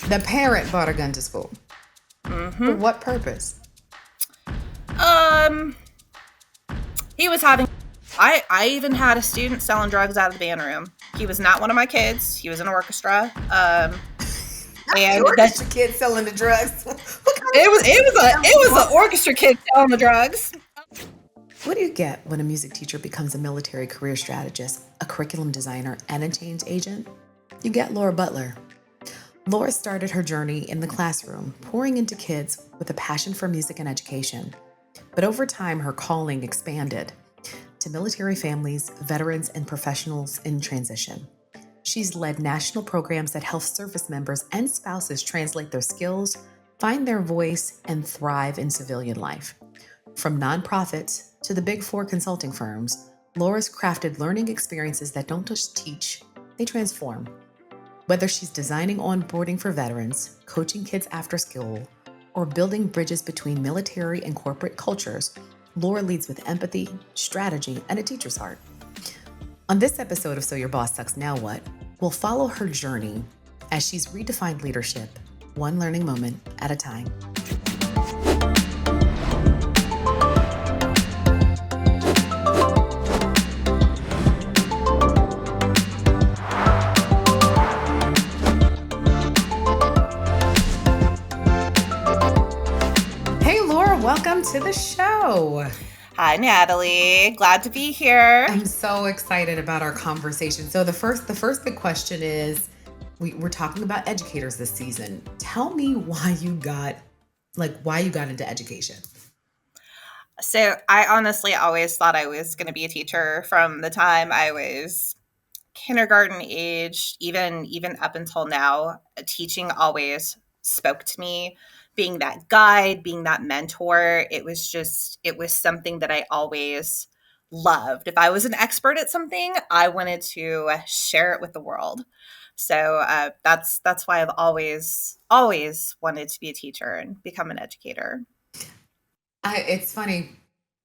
The parent brought a gun to school. For what purpose? Um, he was having. I even had a student selling drugs out of the band room. He was not one of my kids. He was in an orchestra. The And orchestra kid selling the drugs. it was an orchestra kid selling the drugs. What do you get when a music teacher becomes a military career strategist, a curriculum designer, and a change agent? You get Laura Butler. Laura started her journey in the classroom, pouring into kids with a passion for music and education. But over time, her calling expanded to military families, veterans, and professionals in transition. She's led national programs that help service members and spouses translate their skills, find their voice, and thrive in civilian life. From nonprofits to the big four consulting firms, Laura's crafted learning experiences that don't just teach, they transform. Whether she's designing onboarding for veterans, coaching kids after school, or building bridges between military and corporate cultures, Laura leads with empathy, strategy, and a teacher's heart. On this episode of So Your Boss Sucks Now What, we'll follow her journey as she's redefined leadership, one learning moment at a time. Hey, Laura, welcome to the show. Hi, Natalie. Glad to be here. I'm so excited about our conversation. So the first big question is, we're talking about educators this season. Tell me why you got into education. So I honestly always thought I was going to be a teacher from the time I was kindergarten age, even up until now. Teaching always spoke to me. Being that guide, being that mentor, it was something that I always loved. If I was an expert at something, I wanted to share it with the world. So that's why I've always wanted to be a teacher and become an educator. It's funny.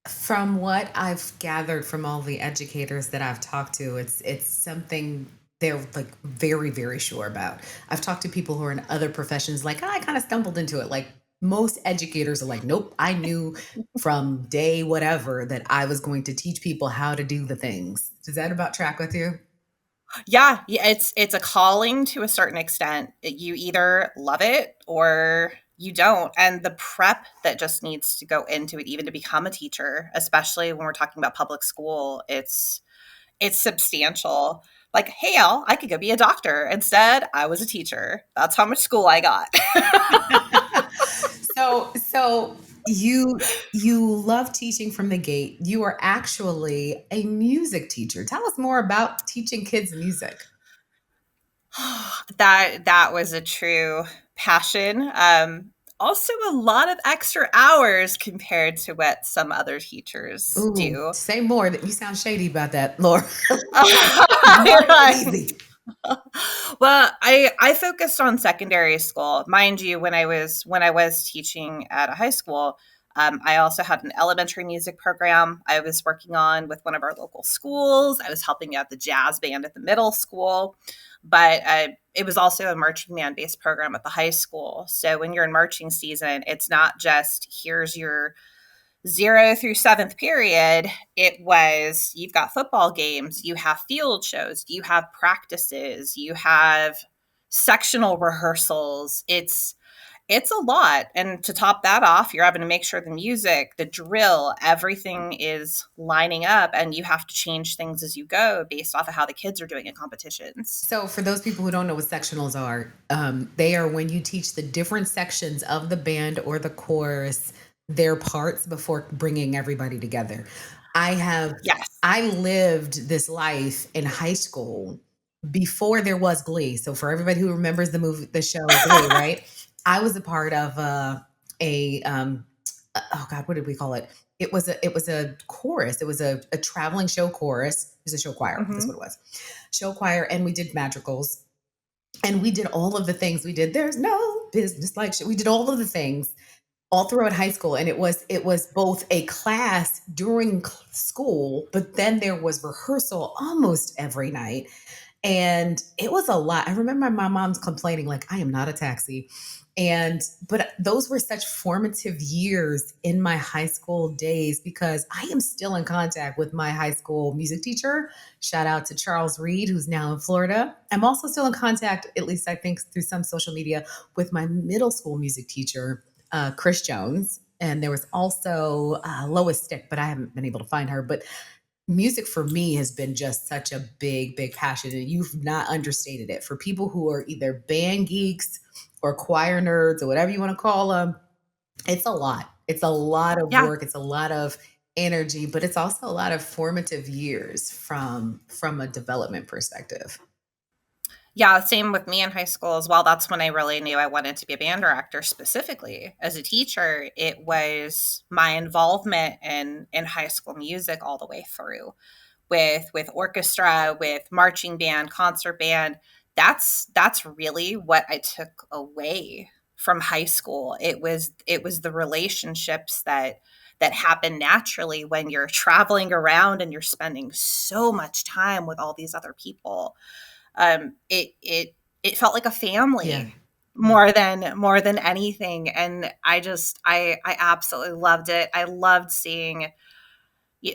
From what I've gathered from all the educators that I've talked to, it's something they're like very, very sure about. I've talked to people who are in other professions, like, I kind of stumbled into it. Like most educators are like, nope, I knew from day whatever that I was going to teach people how to do the things. Does that about track with you? Yeah, it's a calling to a certain extent. You either love it or you don't. And the prep that just needs to go into it, even to become a teacher, especially when we're talking about public school, it's substantial. Like, hey, Al, I could go be a doctor. Instead, I was a teacher. That's how much school I got. So you love teaching from the gate. You are actually a music teacher. Tell us more about teaching kids music. That was a true passion. Also, a lot of extra hours compared to what some other teachers Ooh, do. say more. You sound shady about that, Laura. Easy. Well, I focused on secondary school, mind you. When I was teaching at a high school, I also had an elementary music program I was working on with one of our local schools. I was helping out the jazz band at the middle school, but it was also a marching band based program at the high school. So when you're in marching season, it's not just here's your 0 through 7th period. It was, you've got football games, you have field shows, you have practices, you have sectional rehearsals. It's a lot. And to top that off, you're having to make sure the music, the drill, everything is lining up, and you have to change things as you go based off of how the kids are doing in competitions. So for those people who don't know what sectionals are, they are when you teach the different sections of the band or the chorus their parts before bringing everybody together. Yes. I lived this life in high school before there was Glee. So for everybody who remembers the show Glee, right? I was a part of oh God, what did we call it? It was a chorus. It was a traveling show chorus. It was a show choir. That's what it was. Show choir, and we did madrigals, and we did all of the things. We did There's No Business Like Shit. We did all of the things all throughout high school, and it was both a class during school, but then there was rehearsal almost every night. And it was a lot. I remember my mom's complaining, like, I am not a taxi. But those were such formative years in my high school days because I am still in contact with my high school music teacher. Shout out to Charles Reed, who's now in Florida. I'm also still in contact, at least I think through some social media, with my middle school music teacher, Chris Jones. And there was also Lois Stick, but I haven't been able to find her. But music for me has been just such a big, big passion. And you've not understated it. For people who are either band geeks or choir nerds or whatever you want to call them, it's a lot. It's a lot of Yeah. work. It's a lot of energy, but it's also a lot of formative years from a development perspective. Yeah, same with me in high school as well. That's when I really knew I wanted to be a band director specifically. As a teacher, it was my involvement in high school music all the way through with orchestra, with marching band, concert band. That's really what I took away from high school. It was the relationships that happen naturally when you're traveling around and you're spending so much time with all these other people. It felt like a Yeah. family more than anything, and I absolutely loved it. I loved seeing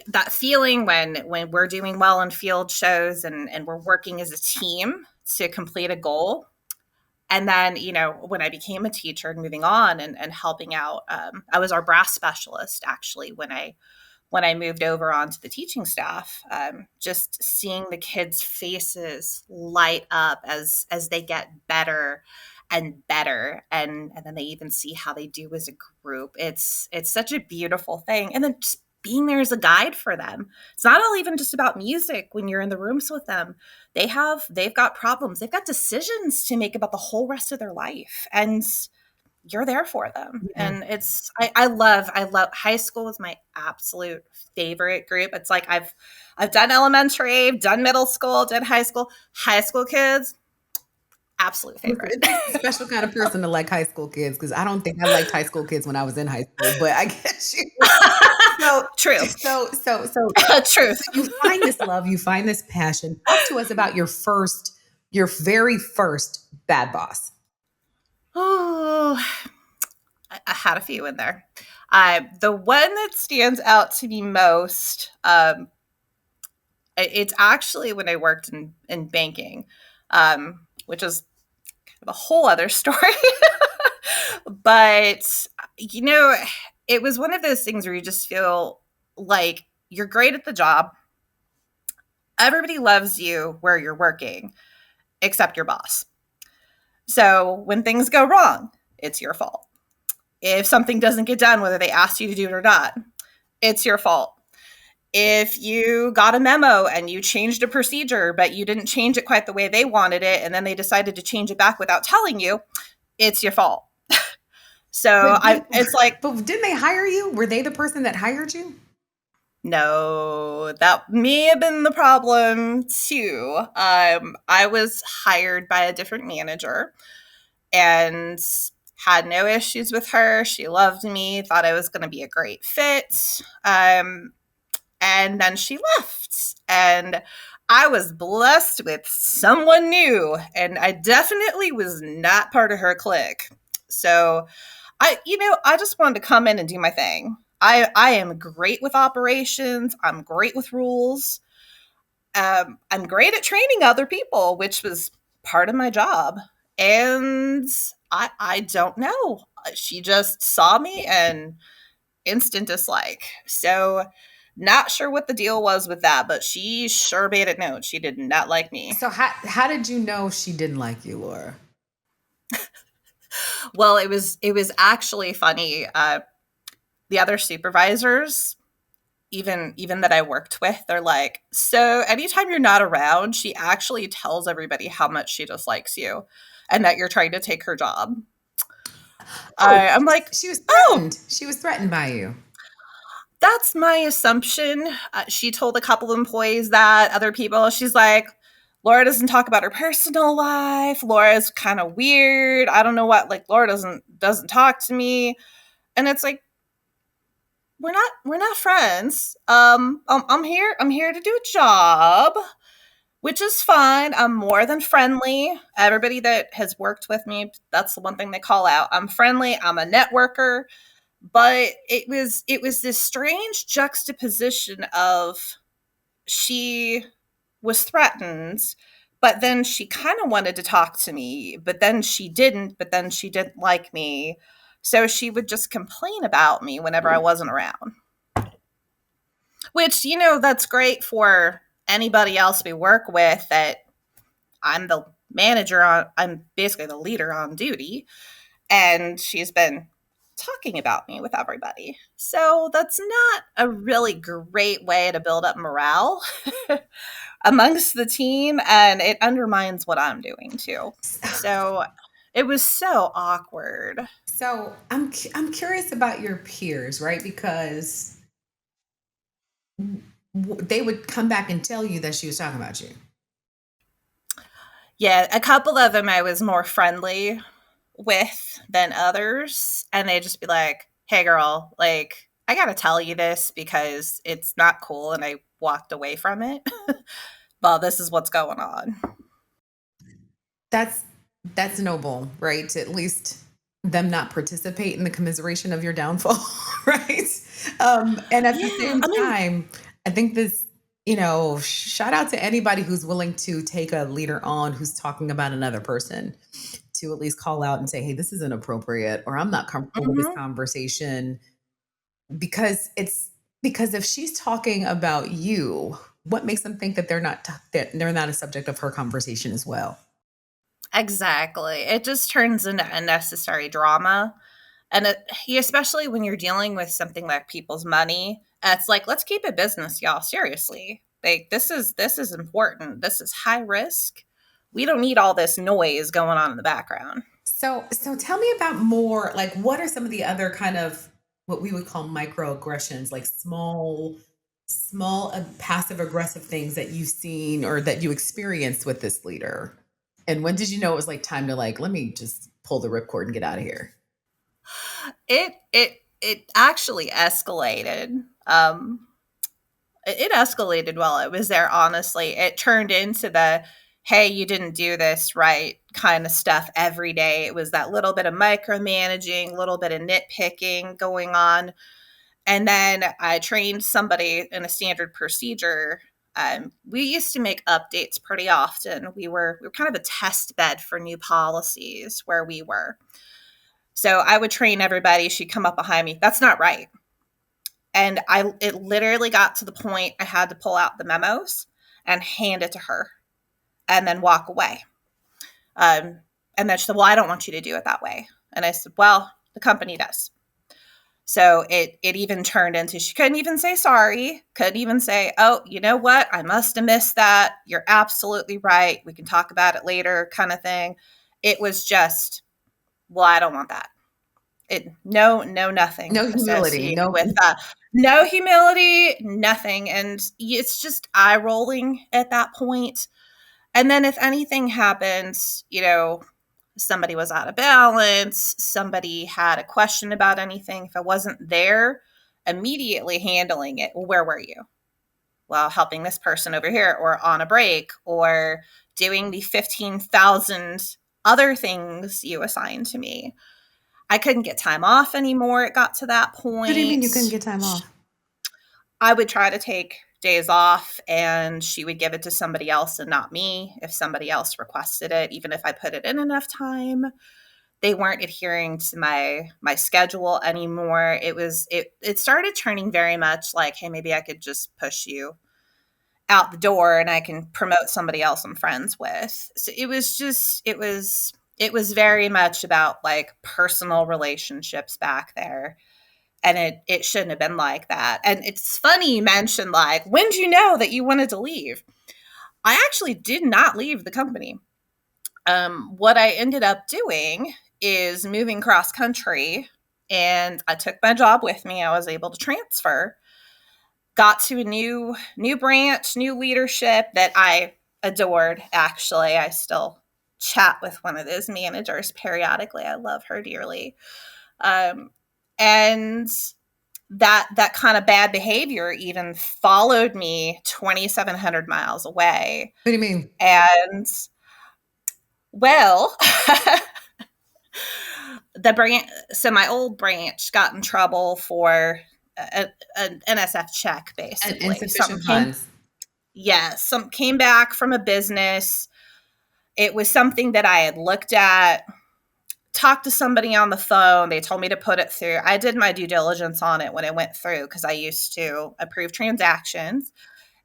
that feeling when we're doing well in field shows and we're working as a team to complete a goal. And then, when I became a teacher and moving on and helping out, I was our brass specialist actually when I moved over onto the teaching staff. Just seeing the kids' faces light up as they get better and better, and then they even see how they do as a group. It's such a beautiful thing, and then just being there as a guide for them. It's not all even just about music. When you're in the rooms with them, they've got problems, they've got decisions to make about the whole rest of their life, and you're there for them. Yeah. And I love high school is my absolute favorite group. It's like I've done elementary, I've done middle school, did high school. High school kids, absolute Listen, favorite. it takes a special kind of person to like high school kids because I don't think I liked high school kids when I was in high school, but I get you. So, True. so Truth. you find this love, you find this passion. Talk to us about your very first bad boss. Oh, I had a few in there. The one that stands out to me most, it's actually when I worked in banking, which is kind of a whole other story. But, you know, it was one of those things where you just feel like you're great at the job. Everybody loves you where you're working, except your boss. So when things go wrong, it's your fault. If something doesn't get done, whether they asked you to do it or not, it's your fault. If you got a memo and you changed a procedure, but you didn't change it quite the way they wanted it, and then they decided to change it back without telling you, it's your fault. So But, did, it's like, but didn't they hire you? Were they the person that hired you? no, that may have been the problem too. I was hired by a different manager and had no issues with her. She loved me, thought I was going to be a great fit. And then she left. And I was blessed with someone new, and I definitely was not part of her clique. So I just wanted to come in and do my thing. I am great with operations. I'm great with rules. I'm great at training other people, which was part of my job. And I don't know. She just saw me and instant dislike. So not sure what the deal was with that, but she sure made it known she did not like me. So how did you know she didn't like you, Laura? Well, it was actually funny. The other supervisors, even that I worked with, they're like, so anytime you're not around, she actually tells everybody how much she dislikes you and that you're trying to take her job. Oh, I'm like, she was oh, threatened. She was threatened by you. that's my assumption. She told a couple employees that, other people, she's like, Laura doesn't talk about her personal life. Laura's kind of weird. I don't know what, like Laura doesn't talk to me. And it's like, we're not friends. I'm here to do a job. which is fine. I'm more than friendly. Everybody that has worked with me, that's the one thing they call out. I'm friendly. I'm a networker, but it was this strange juxtaposition of she was threatened, but then she kind of wanted to talk to me, but then she didn't like me. So she would just complain about me whenever I wasn't around. Which, that's great for anybody else we work with that I'm the I'm basically the leader on duty, and she's been talking about me with everybody. So that's not a really great way to build up morale amongst the team, and it undermines what I'm doing too. So it was so awkward. So I'm curious about your peers, right? Because they would come back and tell you that she was talking about you. Yeah, a couple of them I was more friendly with than others, and they'd just be like, "Hey girl, like I got to tell you this because it's not cool," and I walked away from it. Well, this is what's going on. That's that's noble, right? To at least them not participate in the commiseration of your downfall, right? And at the Yeah, same I mean, time, I think this, shout out to anybody who's willing to take a leader on who's talking about another person to at least call out and say, hey, this is inappropriate, or I'm not comfortable with this mhm. conversation because if she's talking about you, what makes them think that they're not a subject of her conversation as well? Exactly. It just turns into unnecessary drama. And especially when you're dealing with something like people's money, it's like, let's keep it business, y'all. Seriously. Like this is important. This is high risk. We don't need all this noise going on in the background. So tell me about more, like what are some of the other kind of what we would call microaggressions, like small passive aggressive things that you've seen or that you experienced with this leader? And when did you know it was like time to like, let me just pull the ripcord and get out of here? It actually escalated. It escalated while I was there, honestly. It turned into the, hey, you didn't do this right kind of stuff every day. It was that little bit of micromanaging, little bit of nitpicking going on. And then I trained somebody in a standard procedure. We used to make updates pretty often. We were kind of a test bed for new policies where we were. So I would train everybody. She'd come up behind me. That's not right. And it literally got to the point I had to pull out the memos and hand it to her and then walk away. Um, and then she said, "Well, I don't want you to do it that way." And I said, "Well, the company does." So it even turned into she couldn't even say sorry, couldn't even say, "Oh, you know what? I must have missed that. You're absolutely right. We can talk about it later," kind of thing. It was just, "Well, I don't want that." No nothing No humility, associated no. with that. No humility, nothing, and it's just eye rolling at that point. And then if anything happens, somebody was out of balance, somebody had a question about anything, if I wasn't there, immediately handling it. Well, where were you? Well, helping this person over here, or on a break, or doing the 15,000 other things you assigned to me. I couldn't get time off anymore. It got to that What do you mean point. you couldn't get time off? I would try to take days off and she would give it to somebody else and not me if somebody else requested it, even if I put it in enough time. They weren't adhering to my schedule anymore. It started turning very much like, hey, maybe I could just push you out the door and I can promote somebody else I'm friends with. So it was very much about like personal relationships back there. And it shouldn't have been like that. And it's funny you mentioned like, when did you know that you wanted to leave? I actually did not leave the company. What I ended up doing is moving cross country, and I took my job with me. I was able to transfer, got to a new branch, new leadership that I adored. Actually, I still chat with one of those managers periodically. I love her dearly. Um, and that kind of bad behavior even followed me 2,700 miles away. What do you mean? And well, so my old branch got in trouble for an NSF check, And basically. insufficient funds. Some came back from a business. It was something that I had looked at, talked to somebody on the phone. They told me to put it through. I did my due diligence on it when it went through because I used to approve transactions.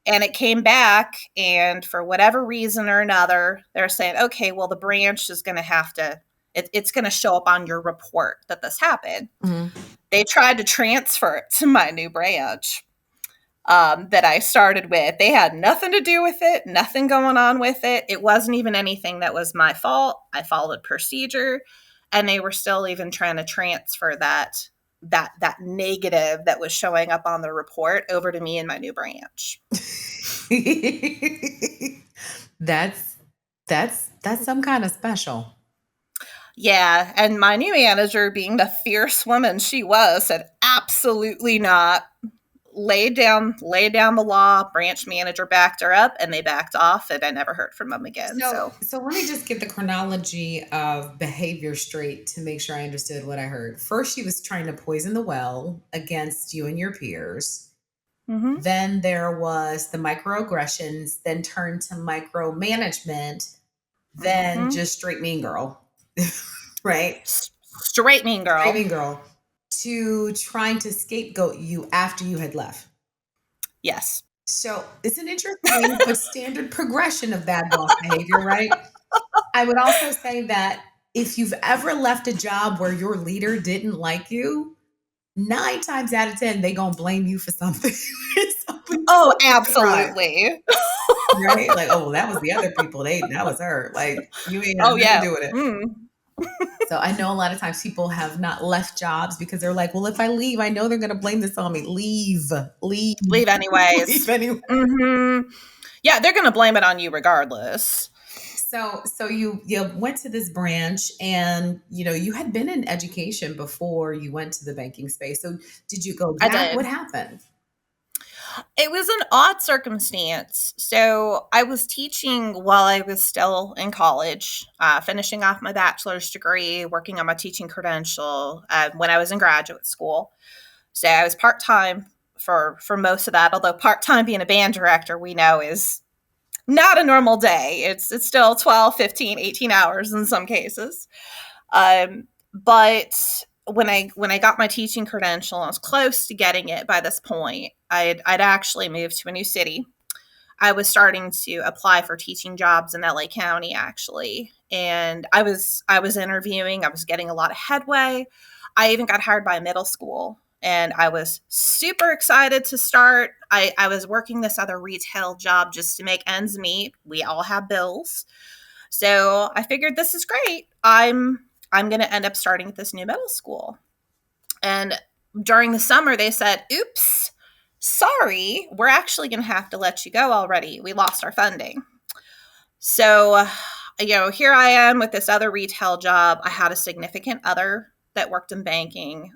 And it came back, and for whatever reason or another, they're saying, okay, well, the branch is going to have to, it's going to show up on your report that this happened. Mm-hmm. They tried to transfer it to my new branch that I started with. They had nothing to do with it, nothing going on with it. It wasn't even anything that was my fault. I followed procedure, and they were still even trying to transfer that negative that was showing up on the report over to me and my new branch. that's some kind of special. Yeah, and my new manager, being the fierce woman she was, said absolutely not. Laid down the law. Branch manager backed her up, and they backed off, and I never heard from them again. So let me just get the chronology of behavior straight to make sure I understood what I heard. First, she was trying to poison the well against you and your peers. Mm-hmm. Then there was the microaggressions, then turned to micromanagement, then just straight mean girl, right? Straight mean girl. Straight mean girl, to trying to scapegoat you after you had left. Yes. So it's an interesting but standard progression of bad boss behavior, right? I would also say that if you've ever left a job where your leader didn't like you, 9 times out of 10, they gonna blame you for something. Oh, absolutely. Right? Like, oh, well, that was the other people. That was her. Like, you ain't had Oh, nothing yeah. to do with it. So I know a lot of times people have not left jobs because they're like, well, if I leave, I know they're going to blame this on me. Leave anyways. Leave anyway. Mm-hmm. Yeah, they're going to blame it on you regardless. So you went to this branch, and you had been in education before you went to the banking space. So did you go back? I did. What happened? It was an odd circumstance. So I was teaching while I was still in college, finishing off my bachelor's degree, working on my teaching credential when I was in graduate school. So I was part-time for most of that, although part-time being a band director, we know, is not a normal day. It's still 12, 15, 18 hours in some cases. But when I got my teaching credential, I was close to getting it by this point. I'd actually moved to a new city. I was starting to apply for teaching jobs in LA County, actually. And I was interviewing. I was getting a lot of headway. I even got hired by a middle school, and I was super excited to start. I was working this other retail job just to make ends meet. We all have bills. So I figured, this is great. I'm going to end up starting at this new middle school. And during the summer, they said, oops, sorry, we're actually going to have to let you go already. We lost our funding. So, here I am with this other retail job. I had a significant other that worked in banking.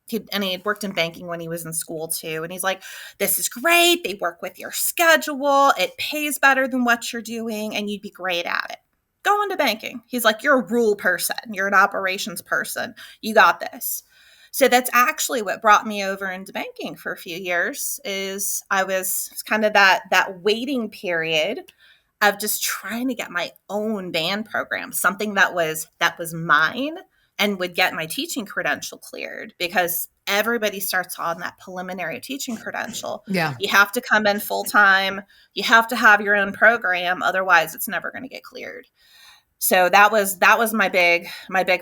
He had worked in banking when he was in school too. And he's like, this is great. They work with your schedule. It pays better than what you're doing, and you'd be great at it. Go into banking. He's like, you're a rule person. You're an operations person. You got this. So that's actually what brought me over into banking for a few years. Is I was kind of that waiting period of just trying to get my own band program, something that was mine, and would get my teaching credential cleared, because everybody starts on that preliminary teaching credential. Yeah. You have to come in full time. You have to have your own program. Otherwise, it's never going to get cleared. So that was my big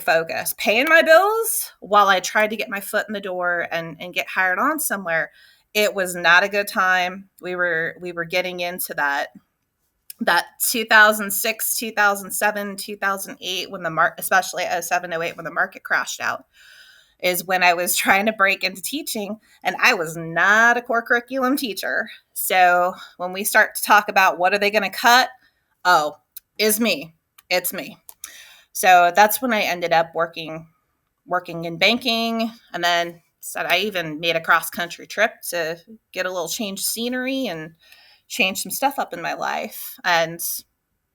focus, paying my bills while I tried to get my foot in the door and get hired on somewhere. It was not a good time. We were getting into that 2006, 2007, 2008, when especially 07, 08, when the market crashed out, is when I was trying to break into teaching, and I was not a core curriculum teacher. So when we start to talk about what are they going to cut, it's me. So that's when I ended up working in banking, and then Said I even made a cross country trip to get a little change of scenery and change some stuff up in my life, and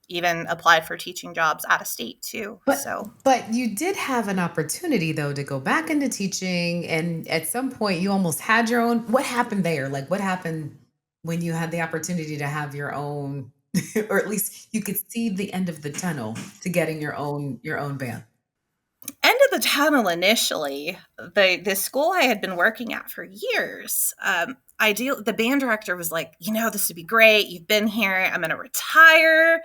even applied for teaching jobs out of state too. But So but you did have an opportunity though to go back into teaching, and at some point you almost had your own. What happened there? Like what happened when you had the opportunity to have your own or at least you could see the end of the tunnel to getting your own band? end of the tunnel initially, the school I had been working at for years. The band director was like, this would be great. You've been here. I'm going to retire.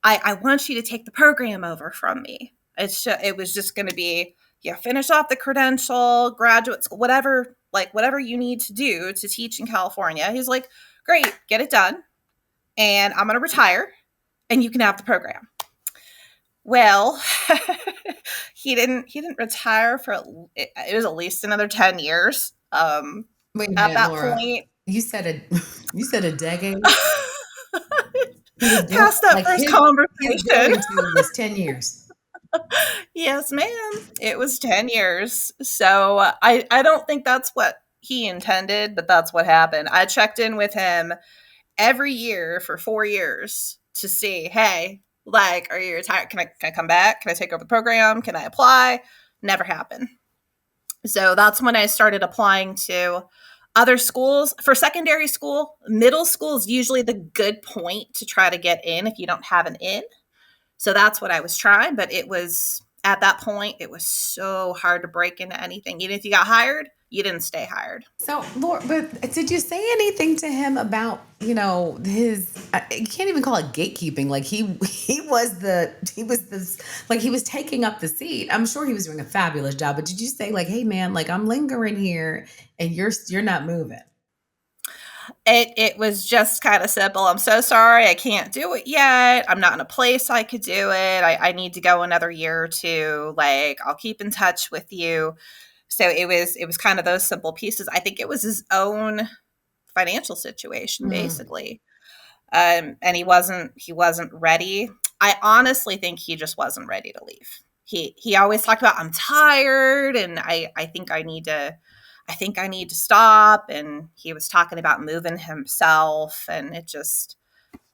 I want you to take the program over from me. It was just going to be, finish off the credential, graduate school, whatever you need to do to teach in California. He's like, great, get it done. And I'm going to retire and you can have the program. Well, he didn't retire for it was at least another 10 years. Wait a At minute, that Laura. point, You said a decade. He was doing past that like first his conversation. going to was 10 years. Yes, ma'am. It was 10 years. So I don't think that's what he intended, but that's what happened. I checked in with him every year for 4 years to see, hey, like, are you retired? Can I come back? Can I take over the program? Can I apply? Never happened. So that's when I started applying to other schools. For secondary school, middle school is usually the good point to try to get in if you don't have an in. So that's what I was trying, but it was at that point, it was so hard to break into anything. Even if you got hired, you didn't stay hired. So, Laura, but did you say anything to him about, his? You can't even call it gatekeeping. Like he was like he was taking up the seat. I'm sure he was doing a fabulous job. But did you say like, hey man, like I'm lingering here, and you're not moving? It was just kind of simple. I'm so sorry, I can't do it yet. I'm not in a place I could do it. I need to go another year or two. Like, I'll keep in touch with you. So it was kind of those simple pieces. I think it was his own financial situation, Mm. basically. And he wasn't ready. I honestly think he just wasn't ready to leave. He always talked about, I'm tired and I think I need to stop. And he was talking about moving himself, and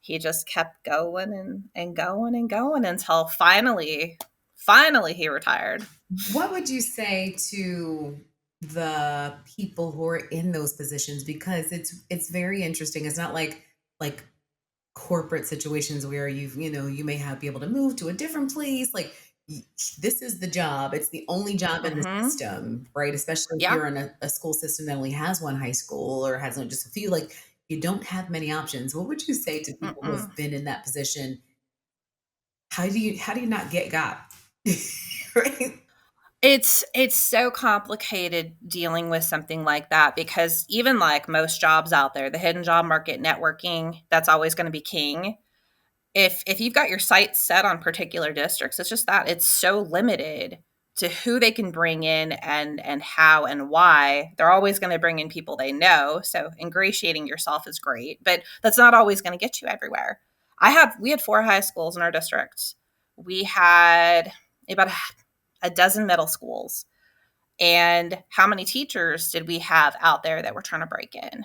he just kept going and going and going until finally he retired. What would you say to the people who are in those positions? Because it's very interesting. It's not like corporate situations where you may have be able to move to a different place. Like this is the job. It's the only job in the Hmm. system, right? Especially if Yeah. you're in a school system that only has one high school or has only just a few. Like you don't have many options. What would you say to people who Mm-mm. have been in that position? How do you not get got? Right? It's so complicated dealing with something like that, because even like most jobs out there, the hidden job market, networking, that's always going to be king. If you've got your sights set on particular districts, it's just that it's so limited to who they can bring in and how and why. They're always going to bring in people they know. So ingratiating yourself is great, but that's not always going to get you everywhere. We had 4 high schools in our district. We had about a dozen middle schools. And how many teachers did we have out there that were trying to break in?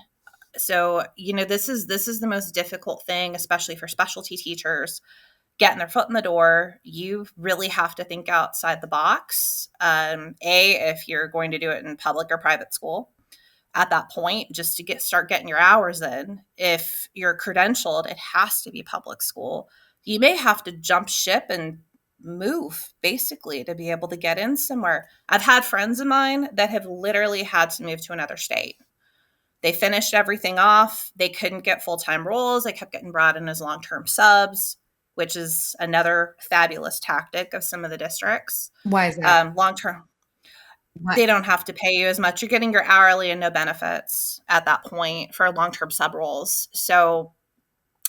So, this is the most difficult thing, especially for specialty teachers getting their foot in the door. You really have to think outside the box. If you're going to do it in public or private school at that point, just to start getting your hours in. If you're credentialed, it has to be public school. You may have to jump ship and move basically to be able to get in somewhere. I've had friends of mine that have literally had to move to another state. They finished everything off. They couldn't get full-time roles. They kept getting brought in as long-term subs, which is another fabulous tactic of some of the districts. Why is that? Long-term, Why? they don't have to pay you as much. You're getting your hourly and no benefits at that point for long-term sub roles. So,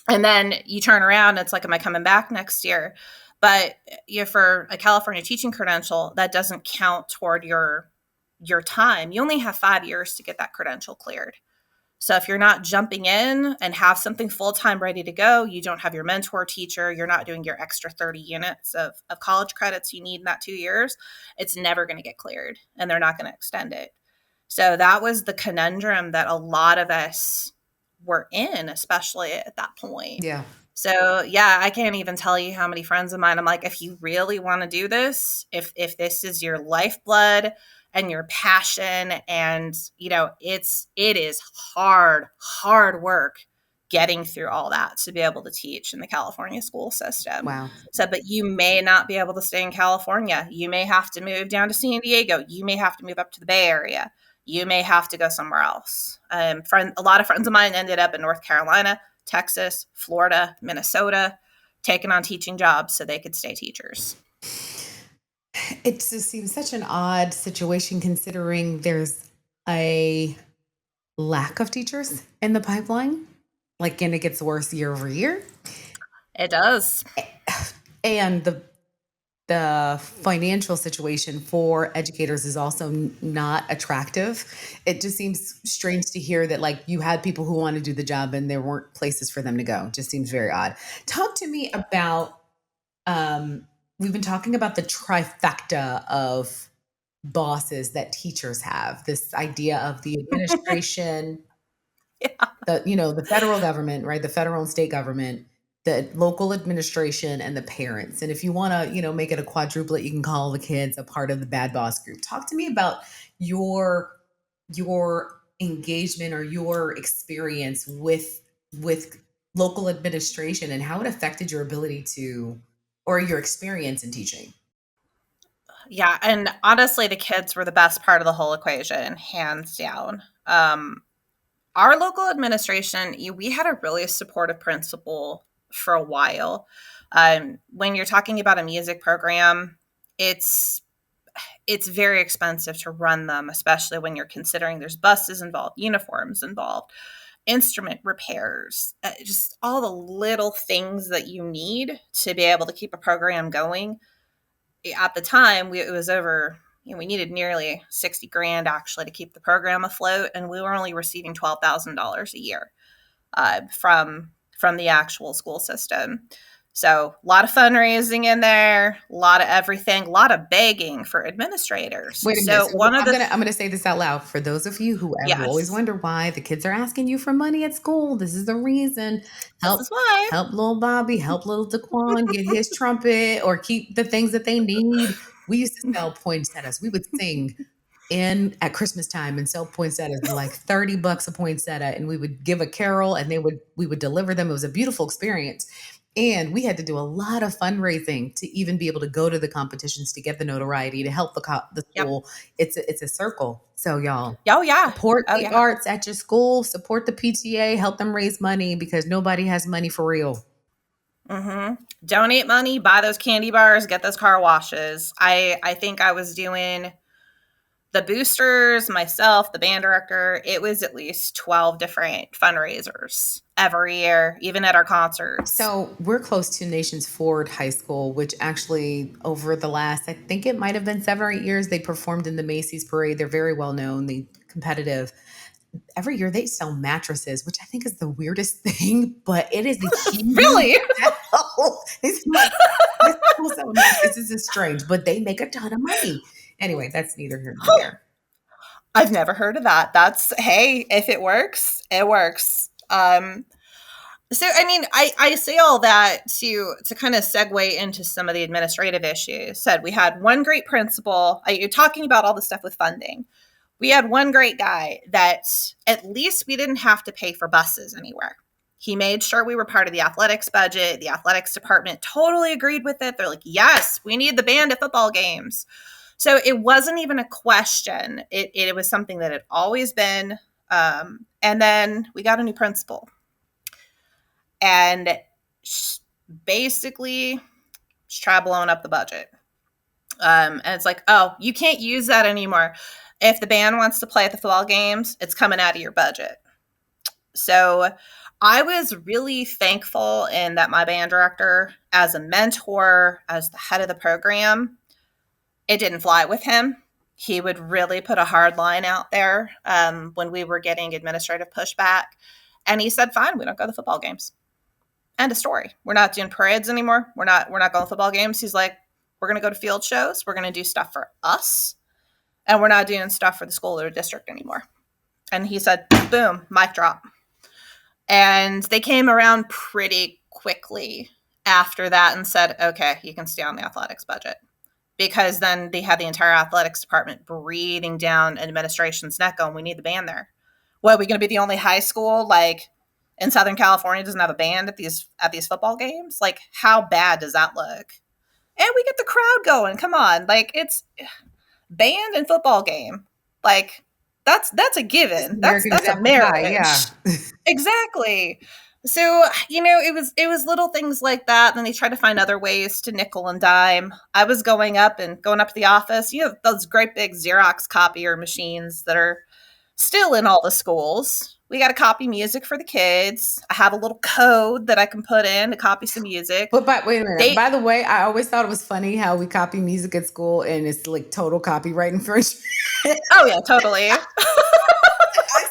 and then you turn around, it's like, am I coming back next year? But for a California teaching credential, that doesn't count toward your time. You only have 5 years to get that credential cleared. So if you're not jumping in and have something full-time ready to go, you don't have your mentor teacher, you're not doing your extra 30 units of college credits you need in that 2 years, it's never going to get cleared and they're not going to extend it. So that was the conundrum that a lot of us were in, especially at that point. Yeah. So yeah, I can't even tell you how many friends of mine, I'm like, if you really want to do this, if this is your lifeblood and your passion, and it is hard work getting through all that to be able to teach in the California school system. Wow. So, but you may not be able to stay in California. You may have to move down to San Diego. You may have to move up to the Bay Area. You may have to go somewhere else. A lot of friends of mine ended up in North Carolina, Texas, Florida, Minnesota, taking on teaching jobs so they could stay teachers. It just seems such an odd situation considering there's a lack of teachers in the pipeline. Like, and it gets worse year over year. It does. And the financial situation for educators is also not attractive. It just seems strange to hear that like you had people who want to do the job and there weren't places for them to go. It just seems very odd. Talk to me about we've been talking about the trifecta of bosses that teachers have. This idea of the administration, Yeah. the federal government, right? The federal and state government, the local administration, and the parents. And if you want to, make it a quadruplet, you can call the kids a part of the bad boss group. Talk to me about your engagement or your experience with local administration and how it affected your ability to or your experience in teaching. Yeah. And honestly, the kids were the best part of the whole equation, hands down. Our local administration, we had a really supportive principal for a while. When you're talking about a music program, it's very expensive to run them, especially when you're considering there's buses involved, uniforms involved, instrument repairs, just all the little things that you need to be able to keep a program going. At the time, it was over. We needed nearly 60 grand actually to keep the program afloat, and we were only receiving $12,000 a year from the actual school system. So a lot of fundraising in there, a lot of everything, a lot of begging for administrators. Wait a minute. So So one of the I'm gonna say this out loud for those of you who have always yes, wonder why the kids are asking you for money at school. This is the reason. this Help is why. help little Bobby, help little Daquan get his trumpet or keep the things that they need. We used to sell poinsettias. We would sing in at Christmas time and sell poinsettias for like $30 a poinsettia, and we would give a carol and we would deliver them. It was a beautiful experience. And we had to do a lot of fundraising to even be able to go to the competitions to get the notoriety to help the Yep. school. It's a circle. So y'all Oh yeah. support Oh the yeah. arts at your school, support the PTA, help them raise money because nobody has money for real. Donate money, buy those candy bars, get those car washes. I think I was doing the boosters, myself, the band director. It was at least 12 different fundraisers every year, even at our concerts. So we're close to Nations Ford High School, which actually over the last, I think it might have been 7 or 8 years, they performed in the Macy's parade. They're very well known, the competitive. Every year they sell mattresses, which I think is the weirdest thing, but it is a huge Really? sell. It's like, this people sell mattresses is strange, but they make a ton of money. Anyway, that's neither here nor there. I've never heard of that. That's hey, if it works, it works. So I mean, I say all that to kind of segue into some of the administrative issues. Said we had one great principal. You're talking about all the stuff with funding. We had one great guy that at least we didn't have to pay for buses anywhere. He made sure we were part of the athletics budget. The athletics department totally agreed with it. They're like, yes, we need the band at football games. So it wasn't even a question. It was something that had always been. And then we got a new principal. And basically, just try blowing up the budget. And it's like, oh, you can't use that anymore. If the band wants to play at the football games, it's coming out of your budget. So I was really thankful in that my band director, as a mentor, as the head of the program, it didn't fly with him. He would really put a hard line out there when we were getting administrative pushback. And he said, fine, we don't go to the football games. End of story. We're not doing parades anymore. We're not going to football games. He's like, we're going to go to field shows. We're going to do stuff for us. and we're not doing stuff for the school or the district anymore. And he said, boom, mic drop. And they came around pretty quickly after that and said, okay, you can stay on the athletics budget. Because then they had the entire athletics department breathing down administration's neck going, we need the band there. What, are we going to be the only high school like in Southern California doesn't have a band at these football games? Like, how bad does that look? And we get the crowd going. Come on. Like, it's band and football game. Like, that's a given. That's a marriage. Yeah. Exactly. So, it was little things like that. Then they tried to find other ways to nickel and dime. I was going up to the office. You have those great big Xerox copier machines that are still in all the schools. We got to copy music for the kids. I have a little code that I can put in to copy some music. But wait a minute. By the way, I always thought it was funny how we copy music at school and it's like total copyright infringement. Oh yeah, totally. I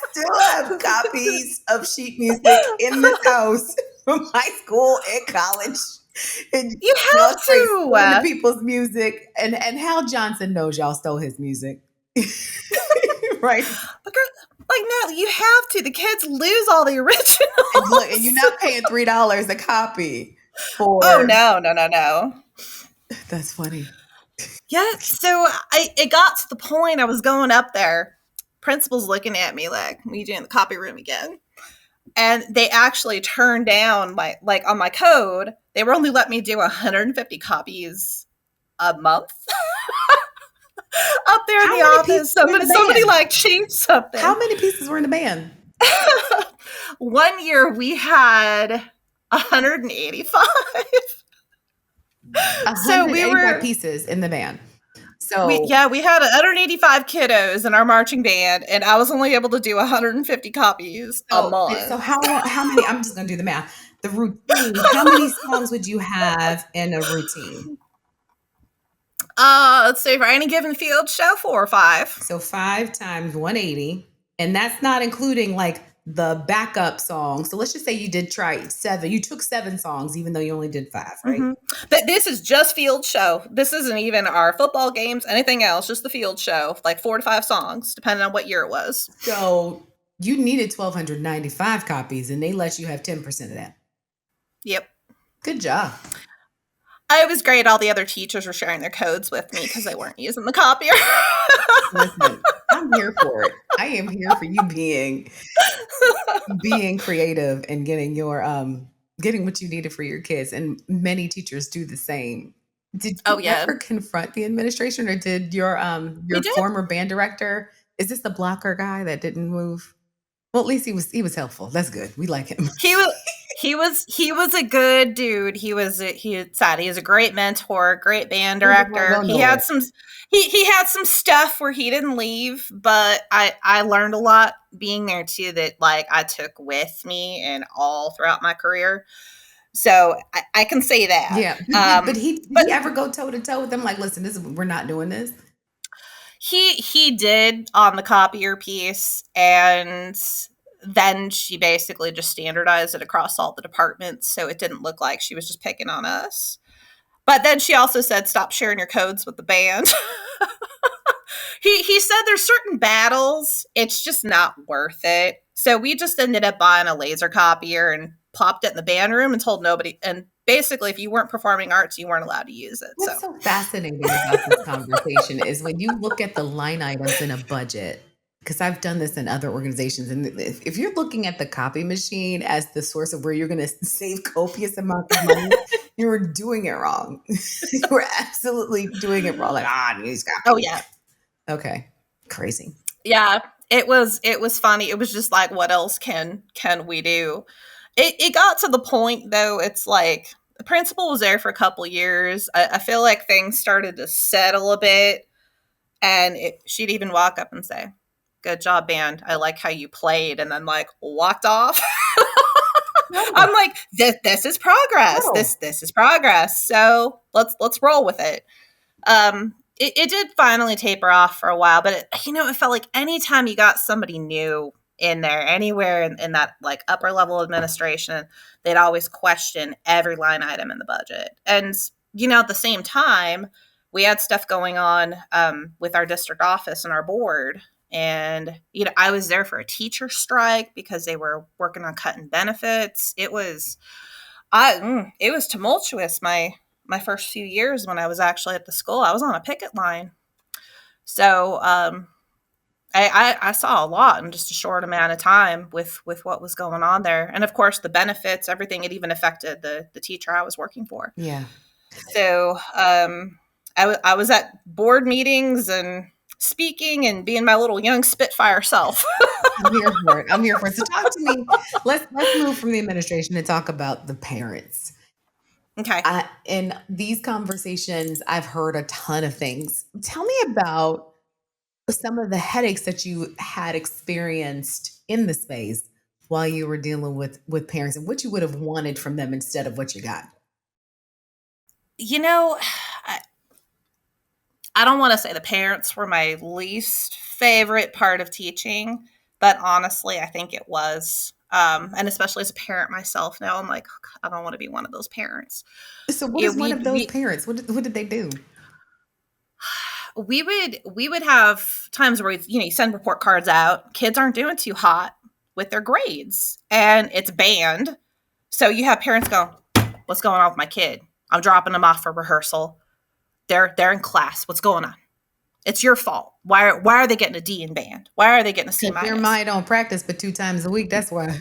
still have copies of sheet music in this house from high school and college. And you have to like people's music, and Hal Johnson knows y'all stole his music. Right. Like, no, you have to. The kids lose all the originals. And you're not paying $3 a copy for. Oh, no. That's funny. Yeah, so it got to the point I was going up there. Principal's looking at me like, "What are you doing in the copy room again?" And they actually turned down like on my code. They were only letting me do 150 copies a month. Up there in the office, somebody like changed something. How many pieces were in the band? One year we had 185. So we were pieces in the band. So we had 185 kiddos in our marching band, and I was only able to do 150 copies a month. So how many? I'm just gonna do the math. The routine. How many songs would you have in a routine? Let's say for any given field show, 4 or 5. So 5 times 180, and that's not including like the backup songs. So let's just say you did try 7. You took 7 songs, even though you only did 5, right? Mm-hmm. But this is just field show. This isn't even our football games, anything else, just the field show, like 4 to 5 songs, depending on what year it was. So you needed 1,295 copies, and they let you have 10% of that. Yep. Good job. It was great. All the other teachers were sharing their codes with me because they weren't using the copier. Listen, I'm here for it. I am here for you being creative and getting your getting what you needed for your kids. And many teachers do the same. Did you ever confront the administration, or did your former band director? Is this the blocker guy that didn't move? Well, at least he was helpful. That's good. We like him. He was a good dude. He was a great mentor, great band director. He had some stuff where he didn't leave, but I learned a lot being there too that like I took with me and all throughout my career. So I can say that. Yeah. But did he ever go toe to toe with them? Like, listen, we're not doing this. He did on the copier piece, and then she basically just standardized it across all the departments, so it didn't look like she was just picking on us. But then she also said, stop sharing your codes with the band. He said there's certain battles, it's just not worth it. So we just ended up buying a laser copier and plopped it in the band room and told nobody. And basically, if you weren't performing arts, you weren't allowed to use it. What's so fascinating about this conversation is when you look at the line items in a budget, because I've done this in other organizations, and if you're looking at the copy machine as the source of where you're going to save copious amounts of money, you're doing it wrong. You're absolutely doing it wrong. Like, these copies. Oh yeah. Okay. Crazy. Yeah. It was funny. It was just like, what else can we do? It got to the point though, it's like the principal was there for a couple years. I feel like things started to settle a bit, and she'd even walk up and say, good job, band. I like how you played, and then like walked off. No. I'm like, this is progress. No. This is progress. So let's roll with it. It did finally taper off for a while, but it felt like anytime you got somebody new in there, anywhere in that like upper level administration, they'd always question every line item in the budget. And at the same time, we had stuff going on with our district office and our board. And, I was there for a teacher strike because they were working on cutting benefits. It was tumultuous. My first few years when I was actually at the school, I was on a picket line. So I saw a lot in just a short amount of time with what was going on there, and of course the benefits, everything. It even affected the teacher I was working for. Yeah. So I was at board meetings and speaking and being my little young Spitfire self. I'm here for it. I'm here for it. So talk to me. Let's move from the administration and talk about the parents. Okay. In these conversations, I've heard a ton of things. Tell me about some of the headaches that you had experienced in the space while you were dealing with parents, and what you would have wanted from them instead of what you got. You know, I, I don't want to say the parents were my least favorite part of teaching, but honestly, I think it was. And especially as a parent myself now, I'm like, "Oh, God, I don't want to be one of those parents." So what Yeah, is one of those parents? What did they do? we would have times where you send report cards out. Kids aren't doing too hot with their grades, and it's banned. So you have parents go, "What's going on with my kid? I'm dropping them off for rehearsal. They're in class. What's going on? It's your fault. Why are they getting a D in band? Why are they getting a C Because their minus? mind don't practice but 2 times a week. That's why.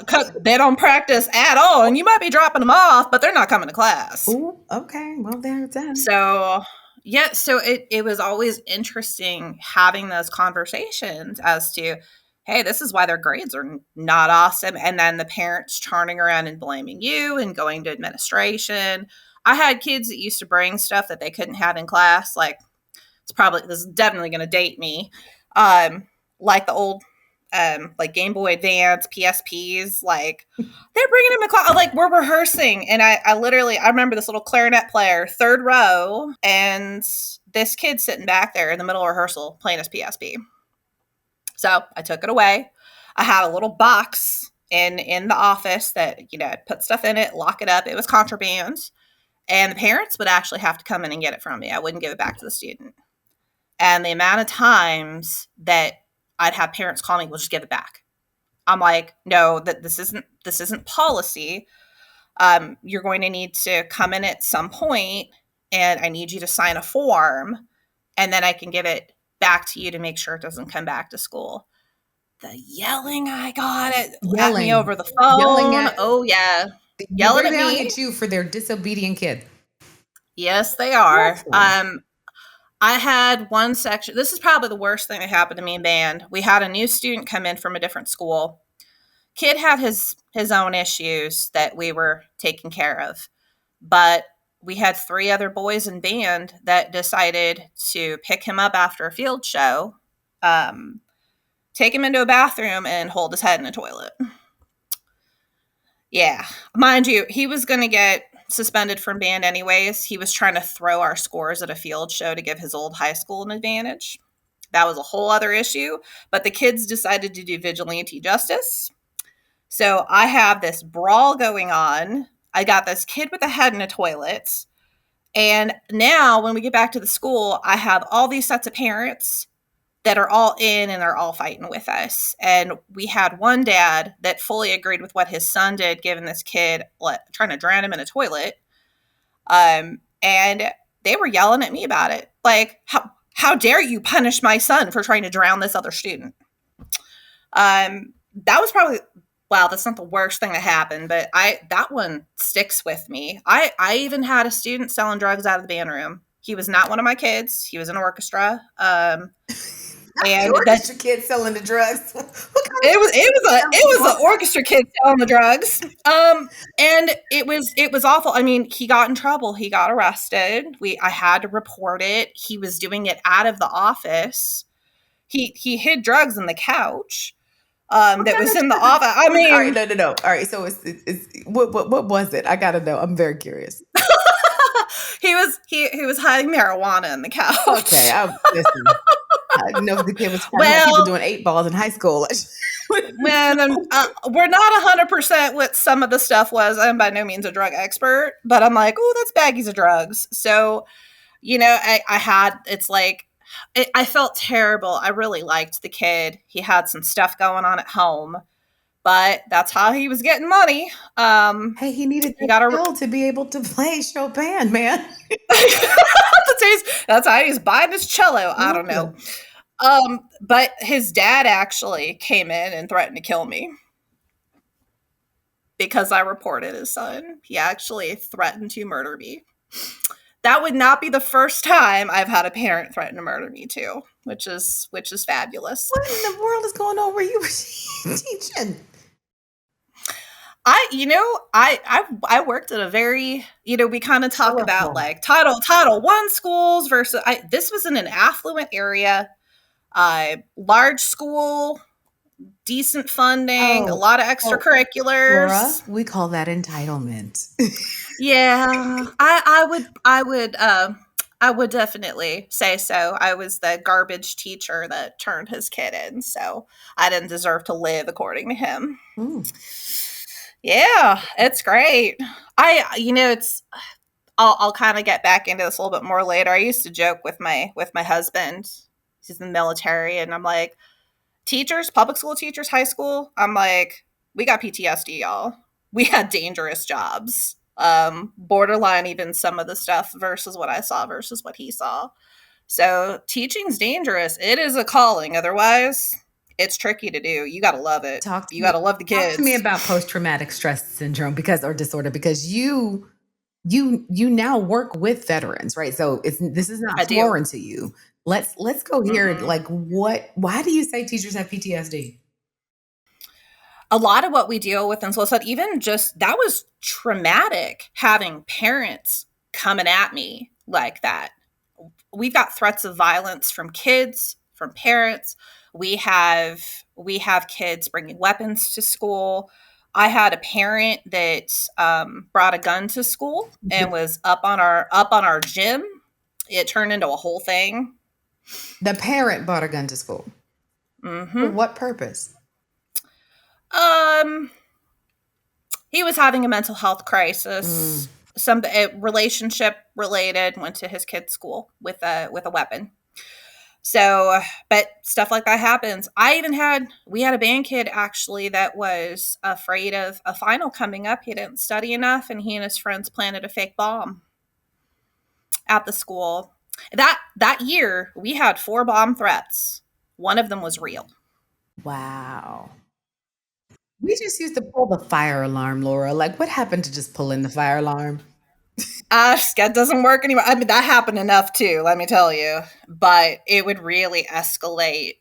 'Cause they don't practice at all, and you might be dropping them off, but they're not coming to class." Oh, okay. Well, there's that. So yeah, so it was always interesting having those conversations as to, hey, this is why their grades are not awesome, and then the parents turning around and blaming you and going to administration. I had kids that used to bring stuff that they couldn't have in class, like this is definitely going to date me, like the old like Game Boy Advance, PSPs, like they're bringing them in class. Like we're rehearsing, and I remember this little clarinet player, third row, and this kid sitting back there in the middle of rehearsal playing his PSP. So I took it away. I had a little box in the office that I'd put stuff in it, lock it up. It was contraband, and the parents would actually have to come in and get it from me. I wouldn't give it back to the student. And the amount of times that I'd have parents call me, "We'll just give it back." I'm like, "No, that this isn't policy. You're going to need to come in at some point, and I need you to sign a form, and then I can give it back to you to make sure it doesn't come back to school." The yelling I got at me over the phone. Oh yeah, yelling They're at yelling me. at you for their disobedient kid. Yes, they are. Awful. I had one section. This is probably the worst thing that happened to me in band. We had a new student come in from a different school. Kid had his own issues that we were taking care of, but we had 3 other boys in band that decided to pick him up after a field show, take him into a bathroom, and hold his head in a toilet. Yeah, mind you, he was going to get suspended from band anyways. He was trying to throw our scores at a field show to give his old high school an advantage. That was a whole other issue, but the kids decided to do vigilante justice. So I have this brawl going on. I got this kid with a head in a toilet. And now when we get back to the school, I have all these sets of parents that are all in and they're all fighting with us. And we had one dad that fully agreed with what his son did, giving this kid, trying to drown him in a toilet. And they were yelling at me about it. Like, how dare you punish my son for trying to drown this other student? That was probably, wow, that's not the worst thing that happened, but that one sticks with me. I even had a student selling drugs out of the band room. He was not one of my kids. He was in orchestra. And the orchestra kid selling the drugs. It was an orchestra kid selling the drugs. And it was awful. I mean, he got in trouble. He got arrested. I had to report it. He was doing it out of the office. He hid drugs in the couch. That was in the office. I mean, all right, no. All right, so it's what was it? I gotta know. I'm very curious. he was hiding marijuana in the couch. Okay, listen. I didn't know if the kid was people doing 8 balls in high school. Man, we're not 100% what some of the stuff was. I'm by no means a drug expert, but I'm like, oh, that's baggies of drugs. So I had, it's like, I felt terrible. I really liked the kid. He had some stuff going on at home, but that's how he was getting money. Hey, he needed He that got a skill to be able to play Chopin, man. that's how he's buying his cello. I don't Love know. it. But his dad actually came in and threatened to kill me because I reported his son. He actually threatened to murder me. That would not be the first time I've had a parent threaten to murder me too, which is fabulous. What in the world is going on where you were teaching? I worked at a very, we kind of talk about Colorful. like Title One schools versus this was in an affluent area, large school, decent funding, a Oh, lot of oh, Laura, extracurriculars. we call that entitlement. Yeah, I would definitely say so. I was the garbage teacher that turned his kid in, so I didn't deserve to live according to him. Mm. Yeah, it's great. It's I'll kind of get back into this a little bit more later. I used to joke with my husband. He's in the military, and I'm like, teachers, public school teachers, high school. I'm like, we got PTSD, y'all. We had dangerous jobs. Borderline even some of the stuff versus what I saw versus what he saw. So teaching's dangerous. It is a calling. Otherwise, it's tricky to do. You gotta love it. Talk to You me. gotta love the Talk to me kids. about post-traumatic stress syndrome because or disorder because you now work with veterans, right? So this is not I do. foreign to you. Let's go here. Mm-mm. Like why do you say teachers have PTSD? A lot of what we deal with, and so I said, even just that was traumatic having parents coming at me like that. We've got threats of violence from kids, from parents. We have kids bringing weapons to school. I had a parent that brought a gun to school and was up on our gym. It turned into a whole thing. The parent brought a gun to school. For Hmm. what purpose? Um, he was having a mental health Mm. crisis. Some relationship related. Went to his kid's school with a weapon. So, but stuff like that happens. We had a band kid actually that was afraid of a final coming up. He didn't study enough, and he and his friends planted a fake bomb at the school. That year, we had 4 bomb threats. One of them was real. Wow. We just used to pull the fire alarm, Laura. Like, what happened to just pulling the fire alarm? That doesn't work anymore. I mean, that happened enough too, let me tell you. But it would really escalate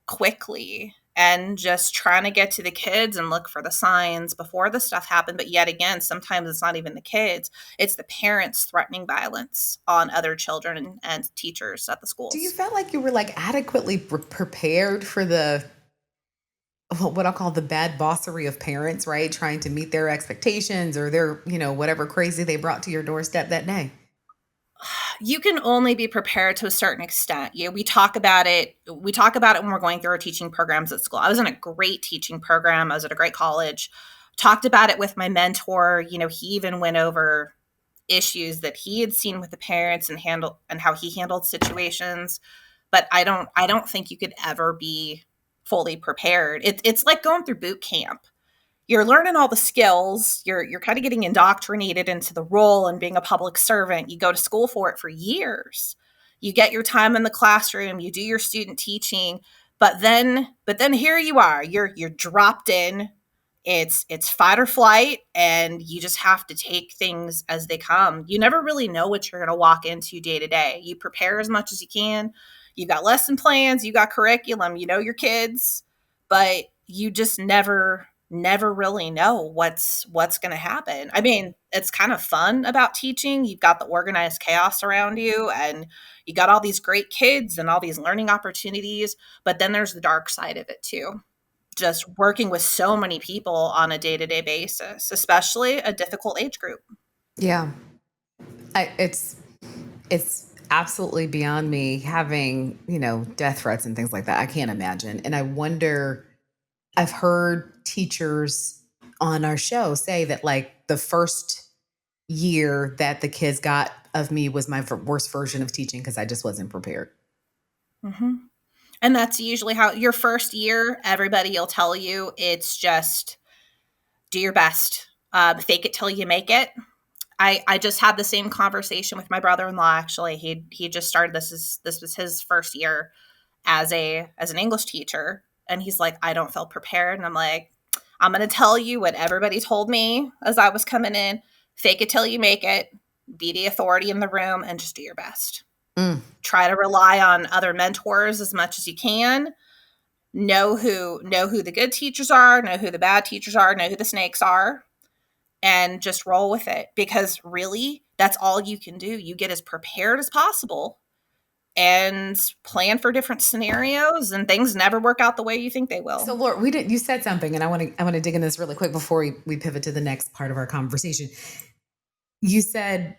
quickly, and just trying to get to the kids and look for the signs before the stuff happened. But yet again, sometimes it's not even the kids, it's the parents threatening violence on other children and teachers at the Do you schools. feel like you were like adequately prepared for the what I'll call the bad bossery of parents, right? Trying to meet their expectations or their, whatever crazy they brought to your doorstep that day. You can only be prepared to a certain extent. We talk about it when we're going through our teaching programs at school. I was in a great teaching program. I was at a great college. Talked about it with my mentor. He even went over issues that he had seen with the parents and how he handled situations. But I don't think you could ever be fully prepared. It's like going through boot camp. You're learning all the skills. You're kind of getting indoctrinated into the role and being a public servant. You go to school for it for years. You get your time in the classroom. You do your student teaching. But then here you are. You're dropped in. It's fight or flight, and you just have to take things as they come. You never really know what you're going to walk into day to day. You prepare as much as you can. You've got lesson plans, you got curriculum, you know your kids, but you just never really know what's going to happen. I mean, it's kind of fun about teaching. You've got the organized chaos around you, and you got all these great kids and all these learning opportunities, but then there's the dark side of it too, just working with so many people on a day-to-day basis, especially a difficult age group. Yeah. It's absolutely beyond me having, death threats and things like that. I can't imagine. And I wonder, I've heard teachers on our show say that like the first year that the kids got of me was my worst version of teaching because I just wasn't prepared. Mm-hmm. And that's usually how your first year, everybody will tell you it's just do your best, fake it till you make it. I just had the same conversation with my brother-in-law. Actually, he just started this was his first year as an English teacher, and he's like, I don't feel prepared, and I'm like, I'm going to tell you what everybody told me as I was coming in: fake it till you make it, be the authority in the room, and just do your best. Mm. Try to rely on other mentors as much as you can. Know who the good teachers are, know who the bad teachers are, know who the snakes are, and just roll with it, because really that's all you can do. You get as prepared as possible and plan for different scenarios, and things never work out the way you think they will. So, Laura, you said something, and I want to dig in this really quick before we pivot to the next part of our conversation. You said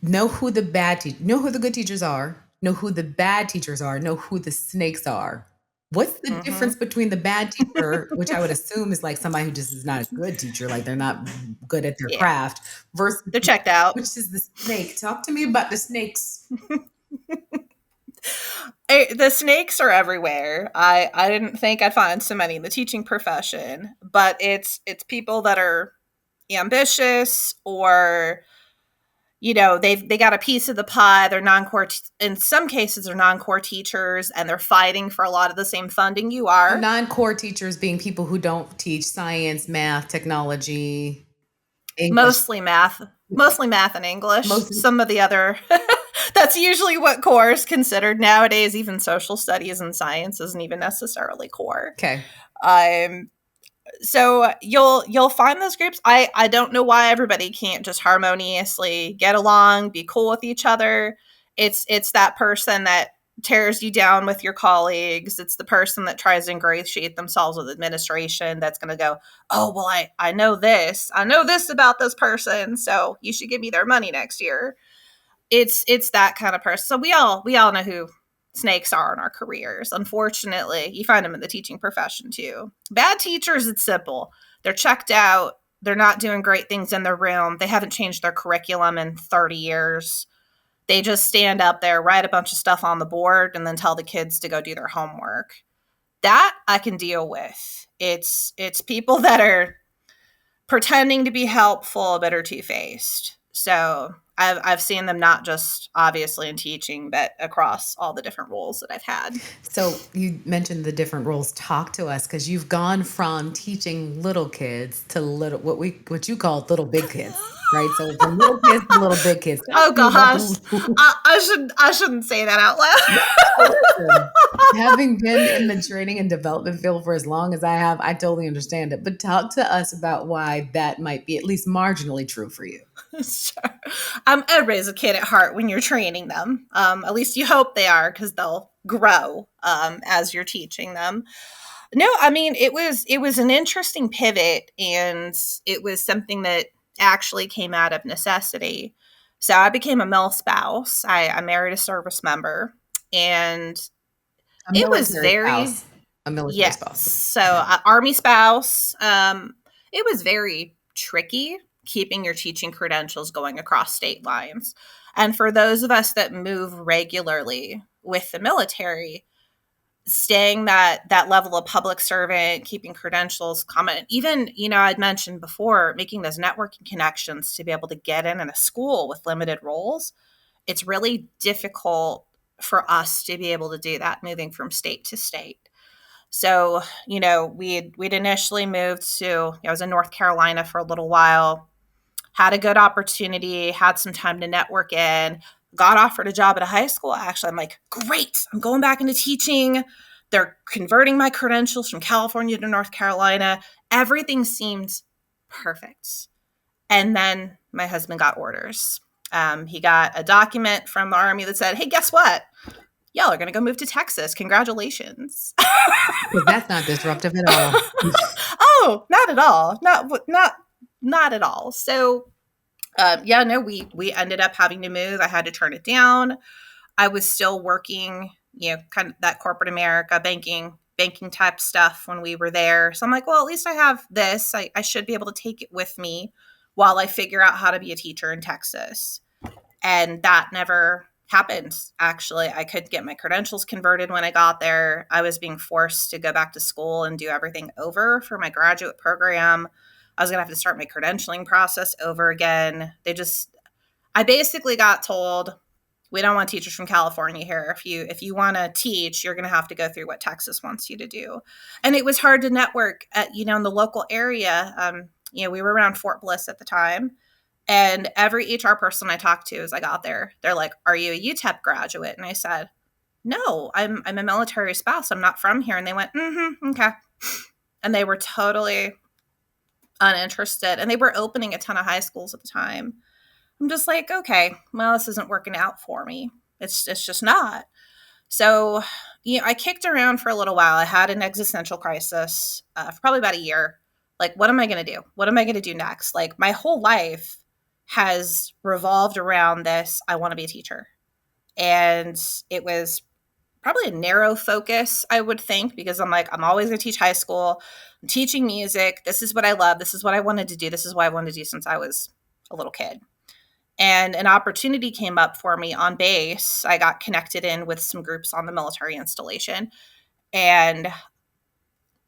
know who know who the good teachers are, know who the bad teachers are, know who the snakes are. What's the difference Mm-hmm. between the bad teacher, which I would assume is like somebody who just is not a good teacher, like they're not good at their Yeah, craft, versus they're checked out. which is the snake? Talk to me about the snakes. The snakes are everywhere. I didn't think I'd find so many in the teaching profession, but it's people that are ambitious, or they got a piece of the pie. They're non-core in some cases, they're non-core teachers, and they're fighting for a lot of the same funding you So are. non-core teachers being people who don't teach science, math, technology, English. Mostly math and English. Most Some of the other that's usually what core is considered nowadays. Even social studies and science isn't even necessarily core. okay. um so you'll find those groups. I don't know why everybody can't just harmoniously get along, be cool with each other. It's that person that tears you down with your colleagues. It's the person that tries to ingratiate themselves with administration, that's going to go, oh well, I know this about this person, so you should give me their money next year. It's that kind of person. So we all know who snakes are in our careers. Unfortunately, you find them in the teaching profession too. Bad teachers, it's simple. They're checked out. They're not doing great things in their room. They haven't changed their curriculum in 30 years. They just stand up there, write a bunch of stuff on the board, and then tell the kids to go do their homework. That I can deal with. It's people that are pretending to be helpful but are two-faced. So I've seen them not just obviously in teaching, but across all the different roles that I've had. So you mentioned the different roles. Talk to us, because you've gone from teaching little kids to what you call little big kids, right? So from little kids to little big kids. Talk Oh to me about gosh, I shouldn't say that out loud. listen, having been in the training and development field for as long as I have, I totally understand it. But talk to us about why that might be at least marginally true for you. Sure. Everybody's a kid at heart when you're training them. At least you hope they are, because they'll grow as you're teaching them. No, I mean, it was an interesting pivot, and it was something that actually came out of necessity. So I became a mil spouse. I married a service member, and A it was military very, spouse. A military yes. spouse. So Army spouse. It was very tricky keeping your teaching credentials going across state lines. And for those of us that move regularly with the military, staying that level of public servant, keeping credentials common, even, I'd mentioned before, making those networking connections to be able to get in a school with limited roles, it's really difficult for us to be able to do that moving from state to state. So, we'd initially moved to, I was in North Carolina for a little while, had a good opportunity, had some time to network in, got offered a job at a high school. Actually, I'm like, great, I'm going back into teaching. They're converting my credentials from California to North Carolina. Everything seemed perfect. And then my husband got orders. He got a document from the Army that said, hey, guess what? Y'all are going to go move to Texas. Congratulations. Because that's not disruptive at all. Oh, not at all. Not at all. So, yeah, no, we ended up having to move. I had to turn it down. I was still working, kind of that corporate America banking type stuff when we were there. So I'm like, well, at least I have this. I should be able to take it with me while I figure out how to be a teacher in Texas. And that never happened. Actually, I could get my credentials converted when I got there. I was being forced to go back to school and do everything over for my graduate program. I was going to have to start my credentialing process over again. I basically got told, we don't want teachers from California here. If you want to teach, you're going to have to go through what Texas wants you to do. And it was hard to network at, in the local area. We were around Fort Bliss at the time. And every HR person I talked to as I got there, they're like, "Are you a UTEP graduate?" And I said, "No, I'm a military spouse. I'm not from here." And they went, "Mm-hmm, okay." And they were totally uninterested. And they were opening a ton of high schools at the time. I'm just like, okay, well, this isn't working out for me. It's just not. So, I kicked around for a little while. I had an existential crisis for probably about a year. Like, what am I going to do? What am I going to do next? Like, my whole life has revolved around this. I want to be a teacher. And it was probably a narrow focus, I would think, because I'm like, I'm always going to teach high school. I'm teaching music. This is what I love. This is what I wanted to do. This is what I wanted to do since I was a little kid. And an opportunity came up for me on base. I got connected in with some groups on the military installation. And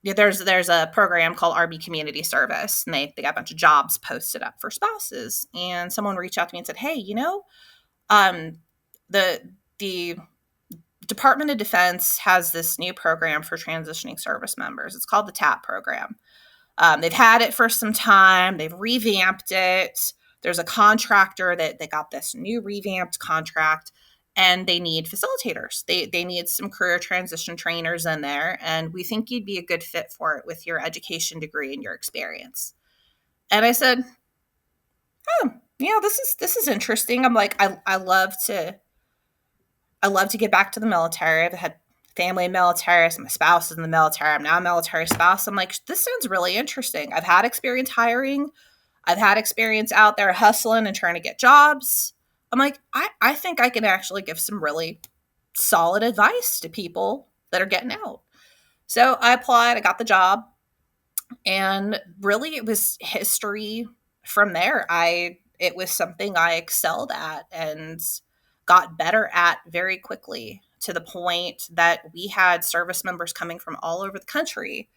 there's a program called RB Community Service, and they got a bunch of jobs posted up for spouses. And someone reached out to me and said, "Hey, um, the the Department of Defense has this new program for transitioning service members. It's called the TAP program. They've had it for some time. They've revamped it. There's a contractor that they got this new revamped contract, and they need facilitators. They need some career transition trainers in there, and we think you'd be a good fit for it with your education degree and your experience." And I said, "Oh, this is interesting." I'm like, I love to get back to the military. I've had family in the military. So my spouse is in the military. I'm now a military spouse. I'm like, this sounds really interesting. I've had experience hiring. I've had experience out there hustling and trying to get jobs. I'm like, I think I can actually give some really solid advice to people that are getting out. So I applied. I got the job. And really, it was history from there. It was something I excelled at and got better at very quickly, to the point that we had service members coming from all over the country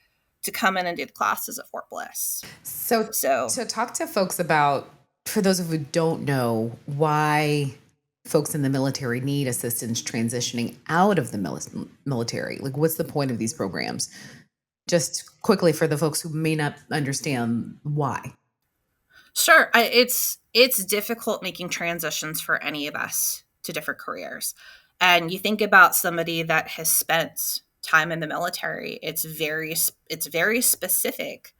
to come in and do the classes at Fort Bliss. So, So, to talk to folks about, for those of you who don't know, why folks in the military need assistance transitioning out of the military, like what's the point of these programs? Just quickly for the folks who may not understand why. sure, it's difficult making transitions for any of us to different careers. And you think about somebody that has spent time in the military, it's very specific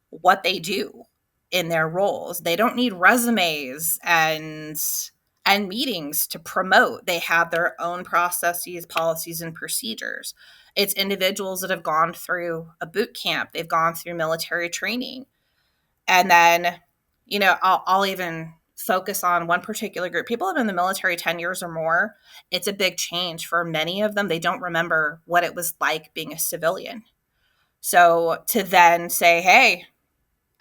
what they do in their roles. They don't need resumes and meetings to promote. They have their own processes, policies, and procedures. It's individuals that have gone through a boot camp, they've gone through military training. And then, I'll even focus on one particular group. People have been in the military 10 years or more. It's a big change for many of them. They don't remember what it was like being a civilian. So to then say, hey,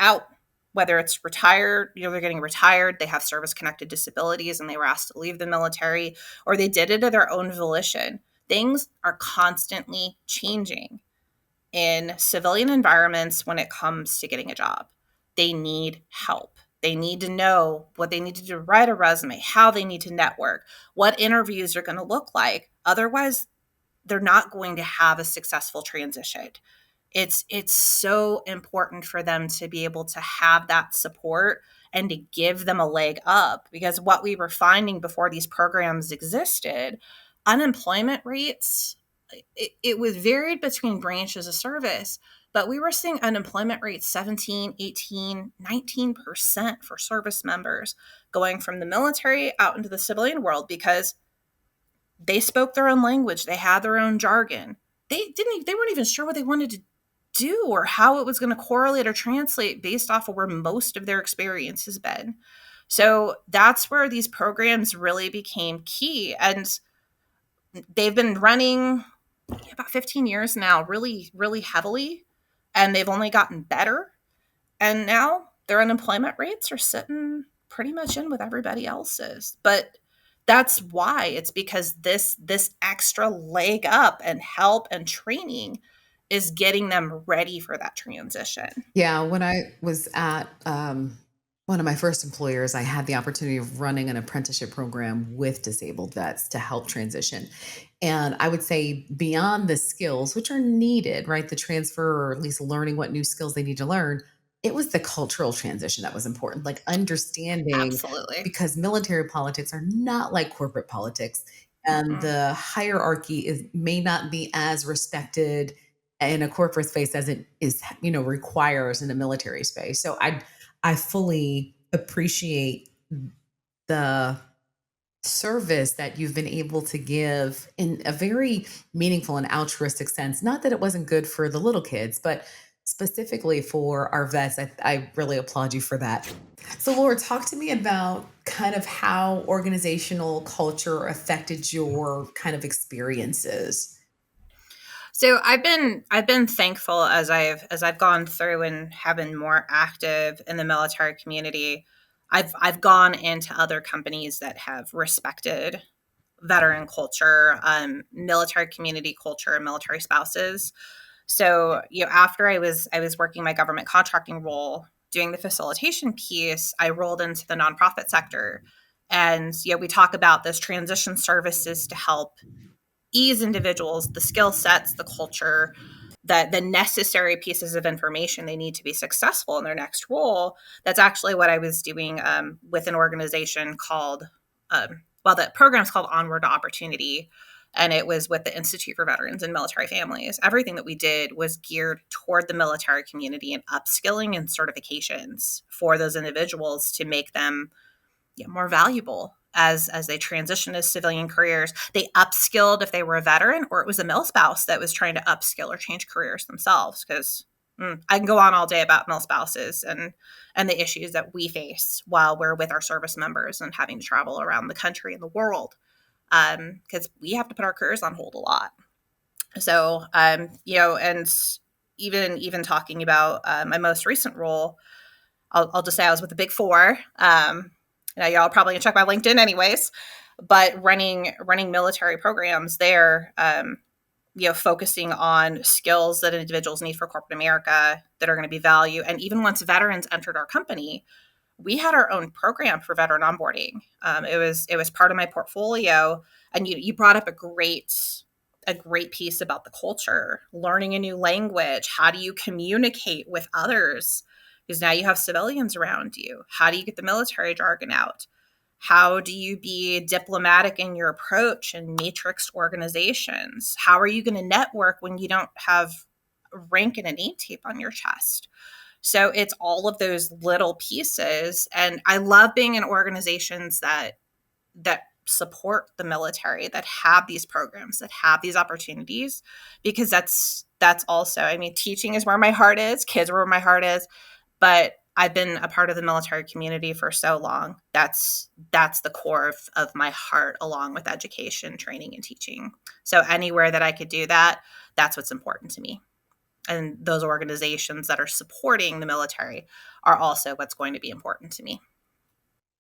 out, whether it's retired, they're getting retired, they have service connected disabilities and they were asked to leave the military, or they did it of their own volition. Things are constantly changing in civilian environments when it comes to getting a job. They need help. They need to know what they need to do to write a resume, how they need to network, what interviews are going to look like. Otherwise, they're not going to have a successful transition. It's so important for them to be able to have that support and to give them a leg up, because what we were finding before these programs existed, unemployment rates, it was varied between branches of service, but we were seeing unemployment rates 17, 18, 19% for service members going from the military out into the civilian world, because they spoke their own language, they had their own jargon. They weren't even sure what they wanted to do or how it was going to correlate or translate based off of where most of their experience has been. So that's where these programs really became key. And they've been running about 15 years now, really, really heavily, and they've only gotten better. And now their unemployment rates are sitting pretty much in with everybody else's. But That's why. It's because this extra leg up and help and training is getting them ready for that transition. Yeah, when I was at one of my first employers, I had the opportunity of running an apprenticeship program with disabled vets to help transition. And I would say beyond the skills, which are needed, right? The transfer, or at least learning what new skills they need to learn, it was the cultural transition that was important, like understanding, Absolutely. because military politics are not like corporate politics. And Mm-mm. the hierarchy may not be as respected in a corporate space as it is, requires in a military space. So I fully appreciate the service that you've been able to give in a very meaningful and altruistic sense. Not that it wasn't good for the little kids, but specifically for our vets. I really applaud you for that. So, Laura, talk to me about kind of how organizational culture affected your kind of experiences. So I've been thankful as I've gone through and have been more active in the military community. I've gone into other companies that have respected veteran culture, military community culture, and military spouses. So, after I was working my government contracting role, doing the facilitation piece, I rolled into the nonprofit sector. And we talk about this transition services to help ease individuals the skill sets, the culture, the necessary pieces of information they need to be successful in their next role. That's actually what I was doing with an organization called, the program's called Onward to Opportunity. And it was with the Institute for Veterans and Military Families. Everything that we did was geared toward the military community and upskilling and certifications for those individuals to make them more valuable as they transition to civilian careers. They upskilled if they were a veteran, or it was a mil spouse that was trying to upskill or change careers themselves. Because I can go on all day about mil spouses and the issues that we face while we're with our service members and having to travel around the country and the world, because we have to put our careers on hold a lot. So, and even talking about my most recent role, I'll just say I was with the Big Four. Y'all probably can check my LinkedIn anyways, but running military programs there, focusing on skills that individuals need for corporate America that are going to be value. And even once veterans entered our company, we had our own program for veteran onboarding. It was part of my portfolio, and you brought up a great piece about the culture, learning a new language. How do you communicate with others? Because now you have civilians around you. How do you get the military jargon out? How do you be diplomatic in your approach in matrix organizations? How are you going to network when you don't have rank and a name tape on your chest? So it's all of those little pieces. And I love being in organizations that support the military, that have these programs, that have these opportunities, because that's also, I mean, teaching is where my heart is, kids are where my heart is, but I've been a part of the military community for so long. That's the core of my heart, along with education, training, and teaching. So anywhere that I could do that, that's what's important to me. And those organizations that are supporting the military are also what's going to be important to me.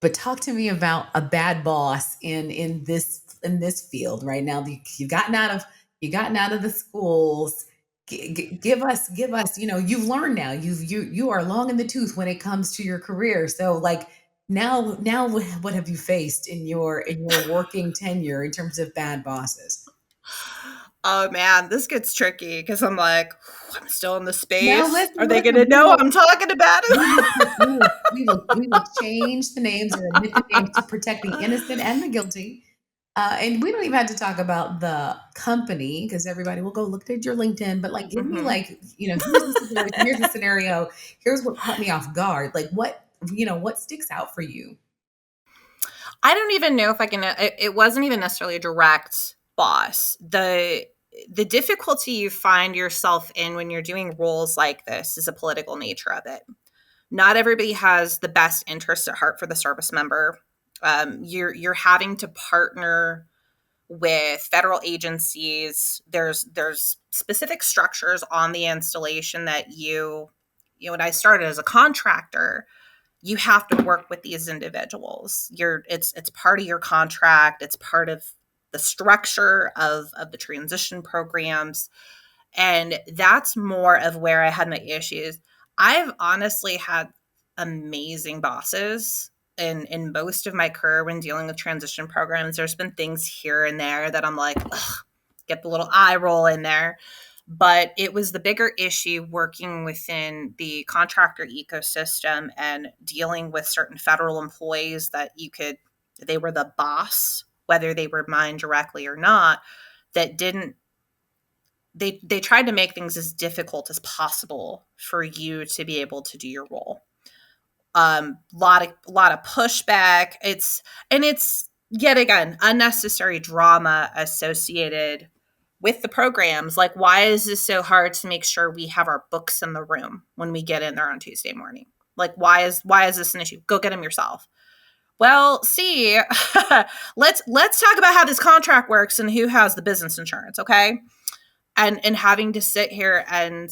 But talk to me about a bad boss in this field right now. You've gotten out of the schools. Give us. You've learned now. You are long in the tooth when it comes to your career. So like now, what have you faced in your working tenure in terms of bad bosses? Oh man, this gets tricky because I'm like, I'm still in the Now space. listen, Are they going listen. to We know will I'm talking about we will it? we will change the names or omit the names to protect the innocent and the guilty. And we don't even have to talk about the company because everybody will go look at your LinkedIn. But like, give me Hmm. like, here's the situation, here's the scenario, here's what caught me off guard. Like, what sticks out for you? I don't even know if I can. It wasn't even necessarily a direct boss. The difficulty you find yourself in when you're doing roles like this is a political nature of it. Not everybody has the best interest at heart for the service member. You're having to partner with federal agencies. There's specific structures on the installation that when I started as a contractor, you have to work with these individuals. It's part of your contract. It's part of the structure of the transition programs. And that's more of where I had my issues. I've honestly had amazing bosses in most of my career when dealing with transition programs. There's been things here and there that I'm like, ugh, get the little eye roll in there. But it was the bigger issue working within the contractor ecosystem and dealing with certain federal employees that they were the boss, whether they were mine directly or not, that didn't they tried to make things as difficult as possible for you to be able to do your role. Lot of pushback. It's yet again unnecessary drama associated with the programs. Like, why is this so hard to make sure we have our books in the room when we get in there on Tuesday morning? Like, why is this an issue? Go get them yourself. Well, see, let's talk about how this contract works and who has the business insurance, okay? And having to sit here and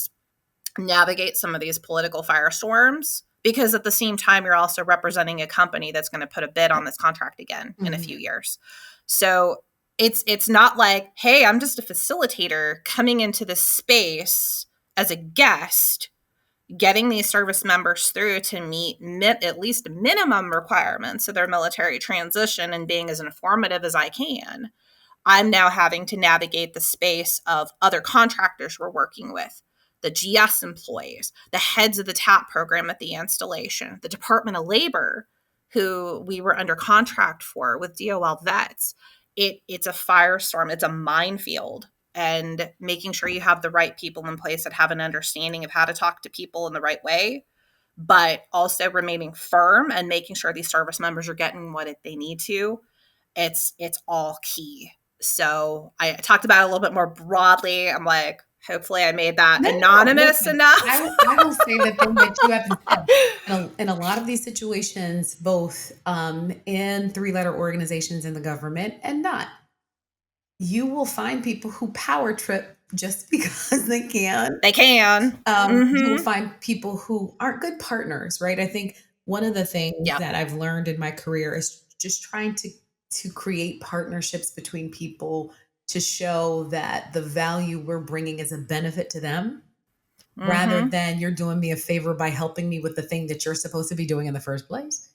navigate some of these political firestorms, because at the same time you're also representing a company that's going to put a bid on this contract again in a few years. So it's not like, hey, I'm just a facilitator coming into this space as a guest, getting these service members through to meet at least minimum requirements of their military transition and being as informative as I can. I'm now having to navigate the space of other contractors we're working with, the GS employees, the heads of the TAP program at the installation, the Department of Labor, who we were under contract for with DOL vets. It's a firestorm. It's a minefield. And making sure you have the right people in place that have an understanding of how to talk to people in the right way, but also remaining firm and making sure these service members are getting what they need to. It's all key. So I talked about it a little bit more broadly. I'm like, hopefully I made that anonymous enough. I will say the thing that you have in a lot of these situations, both in 3-letter organizations in the government and not, you will find people who power trip just because they can. They can. You will find people who aren't good partners, right? I think one of the things that I've learned in my career is just trying to create partnerships between people to show that the value we're bringing is a benefit to them, rather than you're doing me a favor by helping me with the thing that you're supposed to be doing in the first place.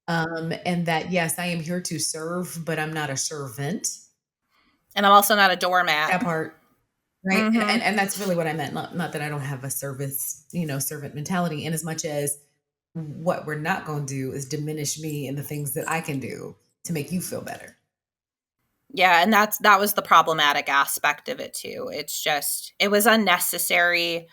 And that, yes, I am here to serve, but I'm not a servant. And I'm also not a doormat. That part. Right. And that's really what I meant. Not that I don't have a servant mentality, in as much as what we're not going to do is diminish me and the things that I can do to make you feel better. Yeah. And that was the problematic aspect of it too. It was unnecessary,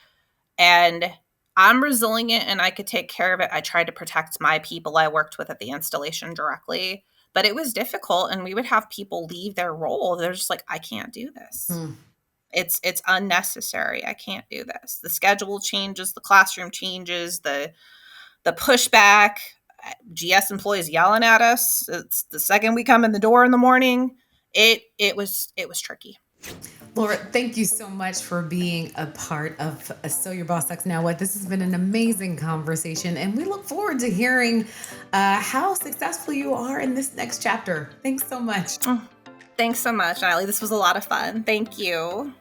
and I'm resilient and I could take care of it. I tried to protect my people I worked with at the installation directly, but it was difficult, and we would have people leave their role. They're just like, I can't do this. It's unnecessary. I can't do this. The schedule changes, the classroom changes, the pushback, GS employees yelling at us. It's the second we come in the door in the morning. It was tricky. Laura, thank you so much for being a part of So Your Boss Sucks Now What. This has been an amazing conversation, and we look forward to hearing how successful you are in this next chapter. Thanks so much. Thanks so much, Natalie. This was a lot of fun. Thank you.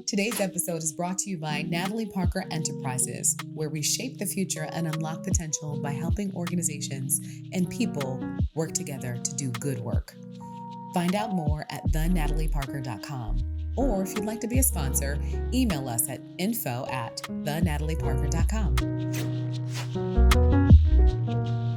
Today's episode is brought to you by Natalie Parker Enterprises, where we shape the future and unlock potential by helping organizations and people work together to do good work. Find out more at thenatalieparker.com. Or if you'd like to be a sponsor, email us at info@thenatalieparker.com.